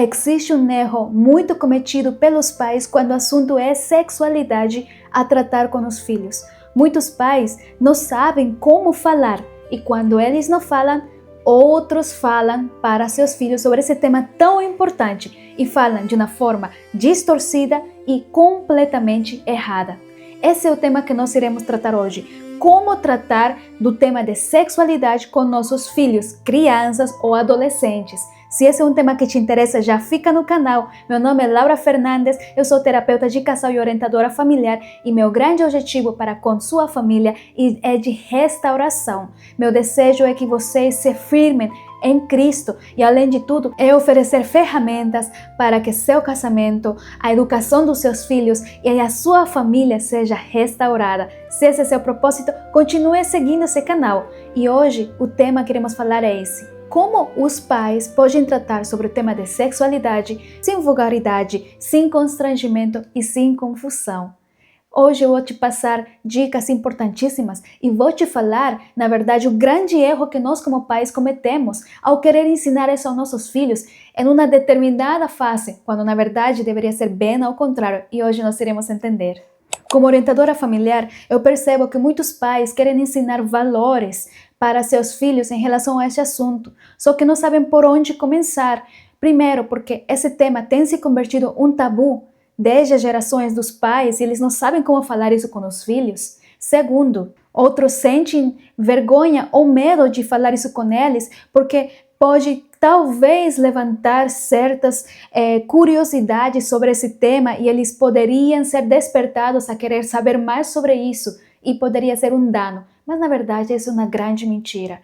Existe um erro muito cometido pelos pais quando o assunto é sexualidade a tratar com os filhos. Muitos pais não sabem como falar e quando eles não falam, outros falam para seus filhos sobre esse tema tão importante e falam de uma forma distorcida e completamente errada. Esse é o tema que nós iremos tratar hoje. Como tratar do tema de sexualidade com nossos filhos, crianças ou adolescentes. Se esse é um tema que te interessa, já fica no canal. Meu nome é Laura Fernandes, eu sou terapeuta de casal e orientadora familiar e meu grande objetivo para com sua família é de restauração. Meu desejo é que vocês se firmem em Cristo e, além de tudo, é oferecer ferramentas para que seu casamento, a educação dos seus filhos e a sua família seja restaurada. Se esse é seu propósito, continue seguindo esse canal. E hoje o tema que iremos falar é esse: como os pais podem tratar sobre o tema de sexualidade sem vulgaridade, sem constrangimento e sem confusão. Hoje eu vou te passar dicas importantíssimas e vou te falar, na verdade, o grande erro que nós como pais cometemos ao querer ensinar isso aos nossos filhos em uma determinada fase, quando na verdade deveria ser bem ao contrário, e hoje nós iremos entender. Como orientadora familiar, eu percebo que muitos pais querem ensinar valores para seus filhos em relação a este assunto, só que não sabem por onde começar. Primeiro, porque esse tema tem se convertido em um tabu desde as gerações dos pais e eles não sabem como falar isso com os filhos. Segundo, outros sentem vergonha ou medo de falar isso com eles porque pode talvez levantar certas curiosidades sobre esse tema e eles poderiam ser despertados a querer saber mais sobre isso e poderia ser um dano. Mas na verdade isso é uma grande mentira.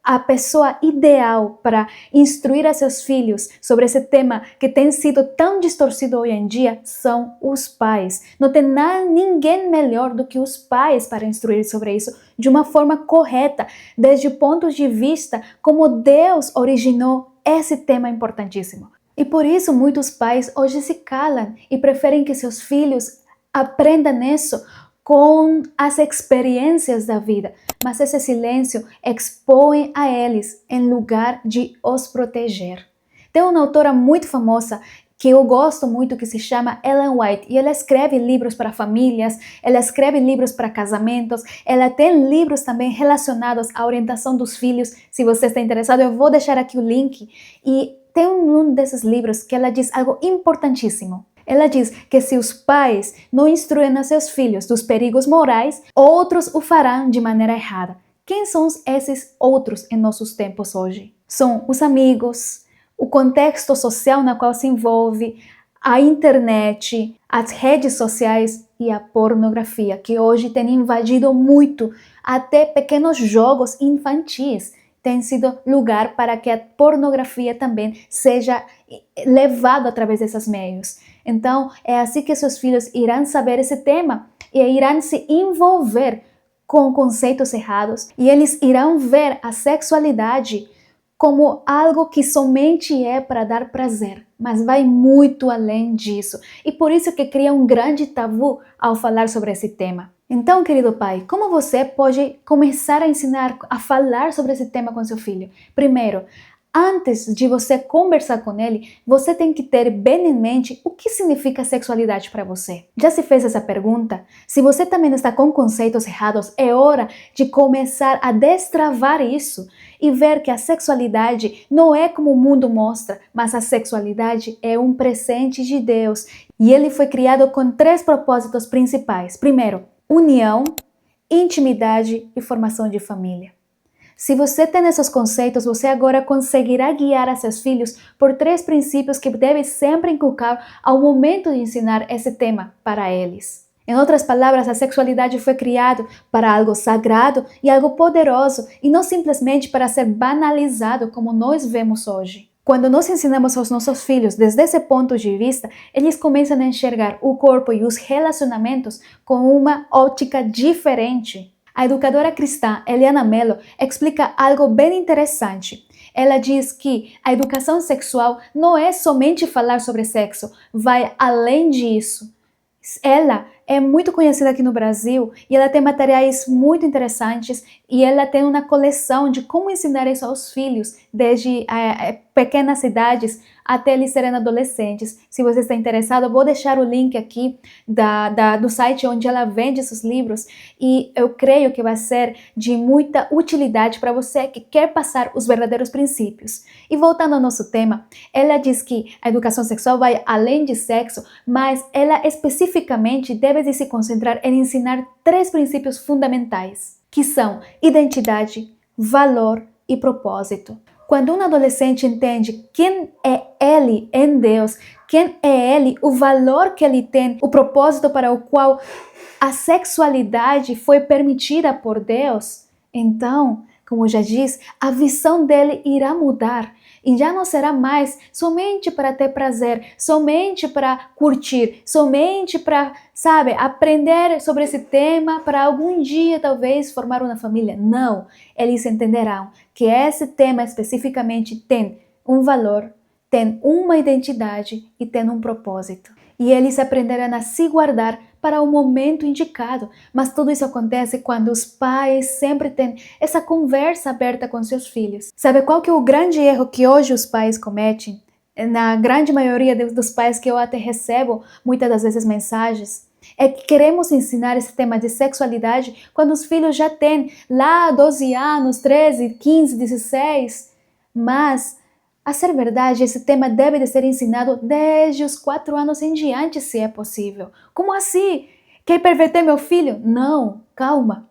A pessoa ideal para instruir a seus filhos sobre esse tema que tem sido tão distorcido hoje em dia são os pais. Não tem ninguém melhor do que os pais para instruir sobre isso de uma forma correta, desde o ponto de vista como Deus originou esse tema importantíssimo. E por isso muitos pais hoje se calam e preferem que seus filhos aprendam isso com as experiências da vida, mas esse silêncio expõe a eles em lugar de os proteger. Tem uma autora muito famosa que eu gosto muito que se chama Ellen White e ela escreve livros para famílias, ela escreve livros para casamentos, ela tem livros também relacionados à orientação dos filhos. Se você está interessado, eu vou deixar aqui o link e tem um desses livros que ela diz algo importantíssimo. Ela diz que se os pais não instruem a seus filhos dos perigos morais, outros o farão de maneira errada. Quem são esses outros em nossos tempos hoje? São os amigos, o contexto social na qual se envolve, a internet, as redes sociais e a pornografia, que hoje tem invadido muito, até pequenos jogos infantis tem sido lugar para que a pornografia também seja levada através desses meios. Então, é assim que seus filhos irão saber esse tema e irão se envolver com conceitos errados e eles irão ver a sexualidade como algo que somente é para dar prazer, mas vai muito além disso. E por isso que cria um grande tabu ao falar sobre esse tema. Então, querido pai, como você pode começar a ensinar a falar sobre esse tema com seu filho? Primeiro, antes de você conversar com ele, você tem que ter bem em mente o que significa sexualidade para você. Já se fez essa pergunta? Se você também está com conceitos errados, é hora de começar a destravar isso e ver que a sexualidade não é como o mundo mostra, mas a sexualidade é um presente de Deus e ele foi criado com 3 propósitos principais. Primeiro, união, intimidade e formação de família. Se você tem esses conceitos, você agora conseguirá guiar a seus filhos por 3 princípios que deve sempre inculcar ao momento de ensinar esse tema para eles. Em outras palavras, a sexualidade foi criada para algo sagrado e algo poderoso e não simplesmente para ser banalizado como nós vemos hoje. Quando nós ensinamos aos nossos filhos desde esse ponto de vista, eles começam a enxergar o corpo e os relacionamentos com uma ótica diferente. A educadora cristã Eliana Mello explica algo bem interessante. Ela diz que a educação sexual não é somente falar sobre sexo, vai além disso. Ela é muito conhecida aqui no Brasil e ela tem materiais muito interessantes e ela tem uma coleção de como ensinar isso aos filhos, desde pequenas idades até eles serem adolescentes. Se você está interessado, eu vou deixar o link aqui do site onde ela vende esses livros e eu creio que vai ser de muita utilidade para você que quer passar os verdadeiros princípios. E voltando ao nosso tema, ela diz que a educação sexual vai além de sexo, mas ela especificamente deve de se concentrar em ensinar 3 princípios fundamentais, que são identidade, valor e propósito. Quando um adolescente entende quem é ele em Deus, quem é ele, o valor que ele tem, o propósito para o qual a sexualidade foi permitida por Deus, então, como já diz, a visão dele irá mudar. E já não será mais somente para ter prazer, somente para curtir, somente para, aprender sobre esse tema para algum dia talvez formar uma família. Não, eles entenderão que esse tema especificamente tem um valor, tem uma identidade e tem um propósito. E eles aprenderão a se guardar para o momento indicado. Mas tudo isso acontece quando os pais sempre têm essa conversa aberta com seus filhos. Sabe qual que é o grande erro que hoje os pais cometem? Na grande maioria dos pais que eu até recebo, muitas das vezes mensagens, é que queremos ensinar esse tema de sexualidade quando os filhos já têm lá 12 anos, 13, 15, 16. Mas a ser verdade, esse tema deve de ser ensinado desde os 4 anos em diante, se é possível. Como assim? Quer perverter meu filho? Não, calma.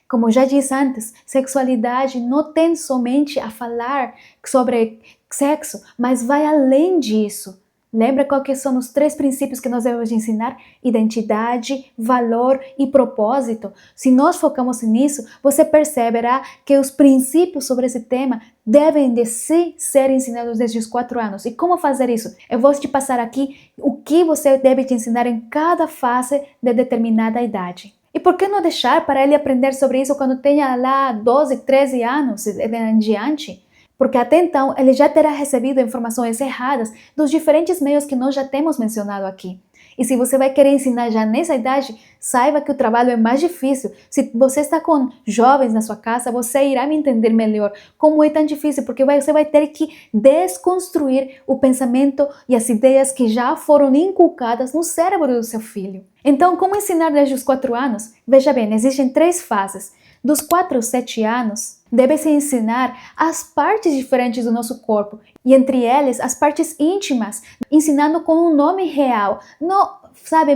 Como já disse antes, sexualidade não tem somente a falar sobre sexo, mas vai além disso. Lembra quais são os 3 princípios que nós devemos ensinar? Identidade, valor e propósito. Se nós focamos nisso, você perceberá que os princípios sobre esse tema devem de ser ensinados desde os 4 anos. E como fazer isso? Eu vou te passar aqui o que você deve te ensinar em cada fase de determinada idade. E por que não deixar para ele aprender sobre isso quando tenha lá 12, 13 anos em diante? Porque até então ele já terá recebido informações erradas dos diferentes meios que nós já temos mencionado aqui. E se você vai querer ensinar já nessa idade, saiba que o trabalho é mais difícil. Se você está com jovens na sua casa, você irá me entender melhor como é tão difícil, porque você vai ter que desconstruir o pensamento e as ideias que já foram inculcadas no cérebro do seu filho. Então, como ensinar desde os 4 anos? Veja bem, existem 3 fases. Dos 4 aos 7 anos, deve-se ensinar as partes diferentes do nosso corpo, e entre elas as partes íntimas, ensinando com um nome real, não,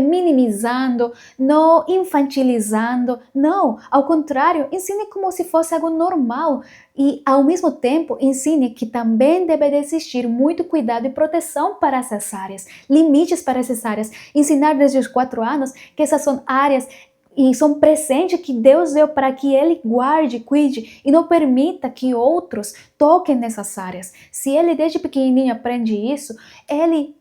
minimizando, não infantilizando, não, ao contrário, ensine como se fosse algo normal e, ao mesmo tempo, ensine que também deve existir muito cuidado e proteção para essas áreas, limites para essas áreas, ensinar desde os 4 anos que essas são áreas e são presentes que Deus deu para que Ele guarde, cuide e não permita que outros toquem nessas áreas. Se ele desde pequenininho aprende isso, ele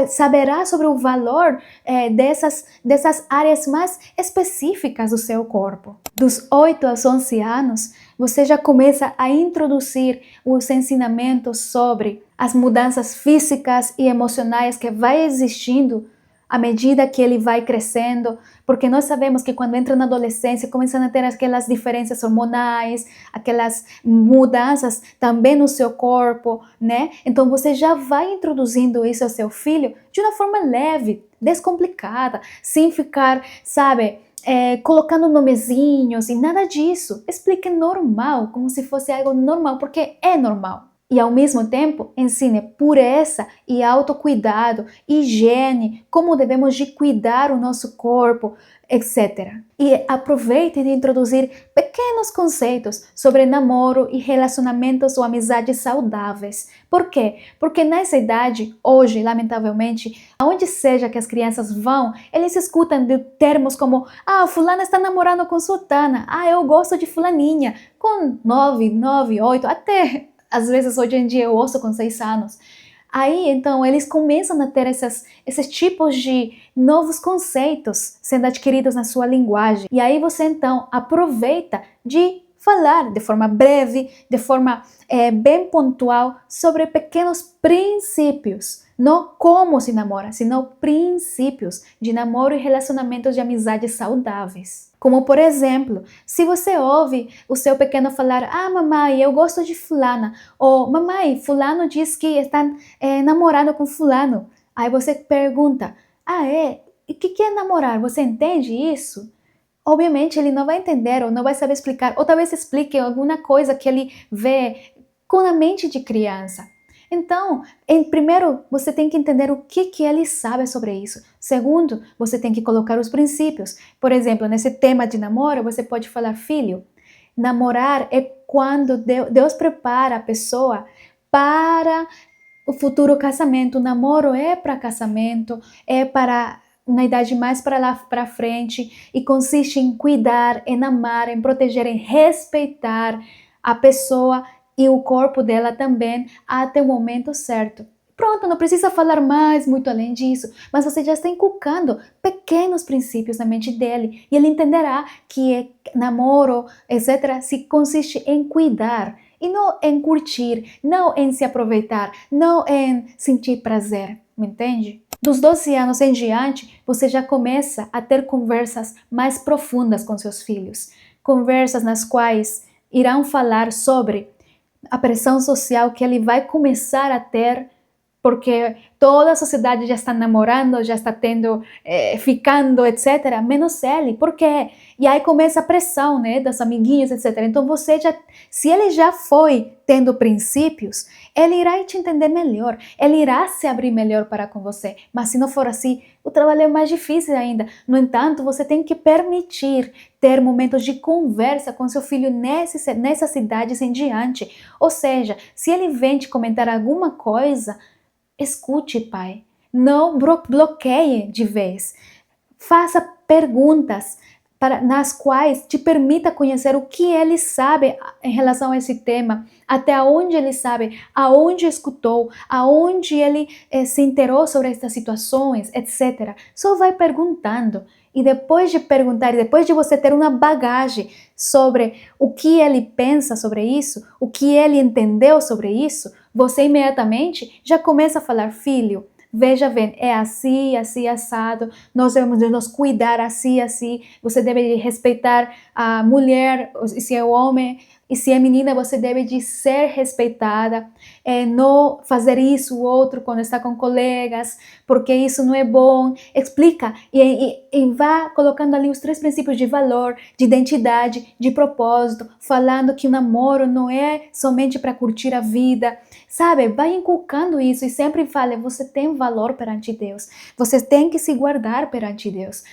saberá sobre o valor dessas áreas mais específicas do seu corpo. Dos 8 aos 11 anos, você já começa a introduzir os ensinamentos sobre as mudanças físicas e emocionais que vai existindo à medida que ele vai crescendo, porque nós sabemos que quando entra na adolescência começam a ter aquelas diferenças hormonais, aquelas mudanças também no seu corpo, né? Então você já vai introduzindo isso ao seu filho de uma forma leve, descomplicada, sem ficar, colocando nomezinhos e nada disso. Explique normal, como se fosse algo normal, porque é normal. E ao mesmo tempo ensine pureza e autocuidado, higiene, como devemos de cuidar o nosso corpo, etc. E aproveite de introduzir pequenos conceitos sobre namoro e relacionamentos ou amizades saudáveis. Por quê? Porque nessa idade, hoje, lamentavelmente, aonde seja que as crianças vão, eles escutam de termos como fulana está namorando com sultana, eu gosto de fulaninha, com 9, 8, até às vezes hoje em dia eu ouço com 6 anos. Aí, então, eles começam a ter esses tipos de novos conceitos sendo adquiridos na sua linguagem. E aí você, então, aproveita de falar de forma breve, de forma bem pontual sobre pequenos princípios. Não como se namora, sino princípios de namoro e relacionamentos de amizade saudáveis. Como, por exemplo, se você ouve o seu pequeno falar: "Ah, mamãe, eu gosto de fulana", ou "Mamãe, fulano diz que está namorando com fulano". Aí você pergunta: "Ah, é? E o que é namorar? Você entende isso?" Obviamente ele não vai entender ou não vai saber explicar, ou talvez explique alguma coisa que ele vê com a mente de criança. Então, primeiro, você tem que entender o que ele sabe sobre isso. Segundo, você tem que colocar os princípios. Por exemplo, nesse tema de namoro, você pode falar: "Filho, namorar é quando Deus prepara a pessoa para o futuro casamento. O namoro é para casamento, é para uma idade mais para lá para frente e consiste em cuidar, em amar, em proteger, em respeitar a pessoa e o corpo dela também até o momento certo." Pronto, não precisa falar mais muito além disso, mas você já está inculcando pequenos princípios na mente dele e ele entenderá que namoro, etc., se consiste em cuidar e não em curtir, não em se aproveitar, não em sentir prazer, me entende? Dos 12 anos em diante, você já começa a ter conversas mais profundas com seus filhos. Conversas nas quais irão falar sobre a pressão social que ele vai começar a ter, porque toda a sociedade já está namorando, já está tendo, ficando, etc., menos ele. Por quê? E aí começa a pressão, né, das amiguinhas, etc. Então você já, se ele já foi tendo princípios, ele irá te entender melhor, ele irá se abrir melhor para com você. Mas se não for assim, o trabalho é mais difícil ainda. No entanto, você tem que permitir ter momentos de conversa com seu filho nessas idades em diante. Ou seja, se ele vem te comentar alguma coisa, escute, pai. Não bloqueie de vez. Faça perguntas nas quais te permita conhecer o que ele sabe em relação a esse tema, até onde ele sabe, aonde escutou, aonde ele se inteirou sobre estas situações, etc. Só vai perguntando. E depois de perguntar, depois de você ter uma bagagem sobre o que ele pensa sobre isso, o que ele entendeu sobre isso, você imediatamente já começa a falar: "Filho, veja bem, é assim, assim, assado, nós devemos nos cuidar assim, assim, você deve respeitar a mulher, se é homem, e se é menina, você deve de ser respeitada, não fazer isso ou outro quando está com colegas, porque isso não é bom." Explica e vá colocando ali os 3 princípios de valor, de identidade, de propósito, falando que o namoro não é somente para curtir a vida, sabe? Vai inculcando isso e sempre fale: você tem valor perante Deus, você tem que se guardar perante Deus.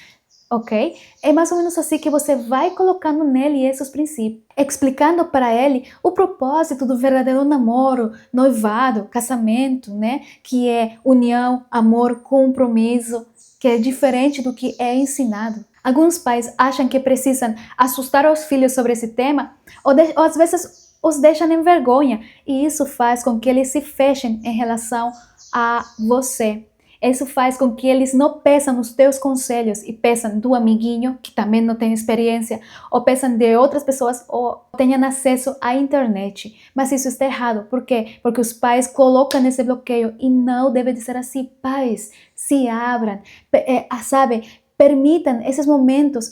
Ok? É mais ou menos assim que você vai colocando nele esses princípios, explicando para ele o propósito do verdadeiro namoro, noivado, casamento, né? Que é união, amor, compromisso, que é diferente do que é ensinado. Alguns pais acham que precisam assustar os filhos sobre esse tema, ou às vezes os deixam em vergonha, e isso faz com que eles se fechem em relação a você. Isso faz com que eles não peçam os teus conselhos e peçam do amiguinho, que também não tem experiência, ou peçam de outras pessoas, ou tenham acesso à internet. Mas isso está errado. Por quê? Porque os pais colocam esse bloqueio e não deve de ser assim. Pais, se abram, sabe? Permitam esses momentos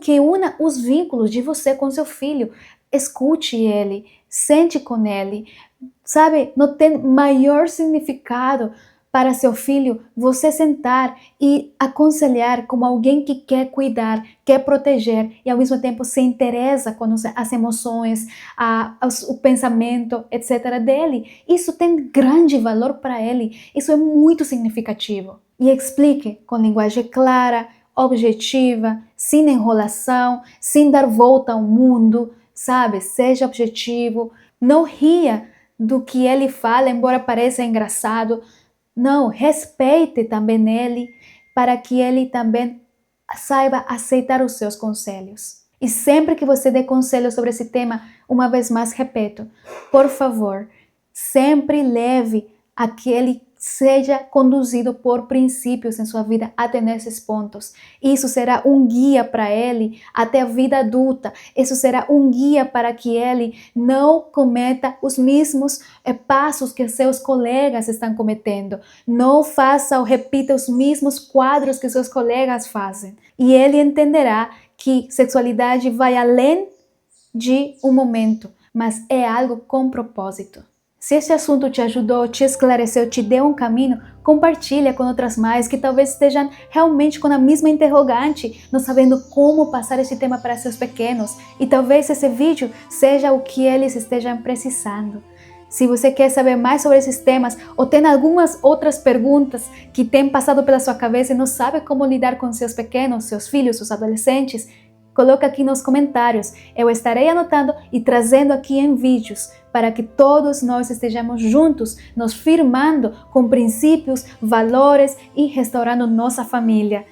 que una os vínculos de você com seu filho. Escute ele, sente com ele. Sabe? Não tem maior significado para seu filho você sentar e aconselhar como alguém que quer cuidar, quer proteger e ao mesmo tempo se interessa com as emoções, o pensamento, etc. dele. Isso tem grande valor para ele, isso é muito significativo. E explique com linguagem clara, objetiva, sem enrolação, sem dar volta ao mundo, sabe? Seja objetivo, não ria do que ele fala, embora pareça engraçado. Não, respeite também ele, para que ele também saiba aceitar os seus conselhos. E sempre que você dê conselhos sobre esse tema, uma vez mais repito, por favor, sempre leve aquele seja conduzido por princípios em sua vida até nesses pontos. Isso será um guia para ele até a vida adulta. Isso será um guia para que ele não cometa os mesmos passos que seus colegas estão cometendo. Não faça ou repita os mesmos quadros que seus colegas fazem. E ele entenderá que sexualidade vai além de um momento, mas é algo com propósito. Se este assunto te ajudou, te esclareceu, te deu um caminho, compartilha com outras mães que talvez estejam realmente com a mesma interrogante, não sabendo como passar este tema para seus pequenos. E talvez esse vídeo seja o que eles estejam precisando. Se você quer saber mais sobre esses temas ou tem algumas outras perguntas que têm passado pela sua cabeça e não sabe como lidar com seus pequenos, seus filhos, seus adolescentes, coloca aqui nos comentários. Eu estarei anotando e trazendo aqui em vídeos para que todos nós estejamos juntos, nos firmando com princípios, valores e restaurando nossa família.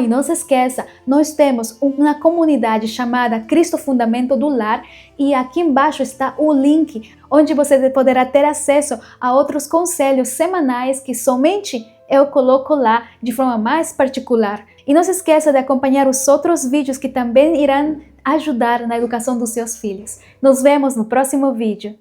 E não se esqueça, nós temos uma comunidade chamada Cristo Fundamento do Lar e aqui embaixo está o link onde você poderá ter acesso a outros conselhos semanais que somente eu coloco lá de forma mais particular. E não se esqueça de acompanhar os outros vídeos que também irão ajudar na educação dos seus filhos. Nos vemos no próximo vídeo.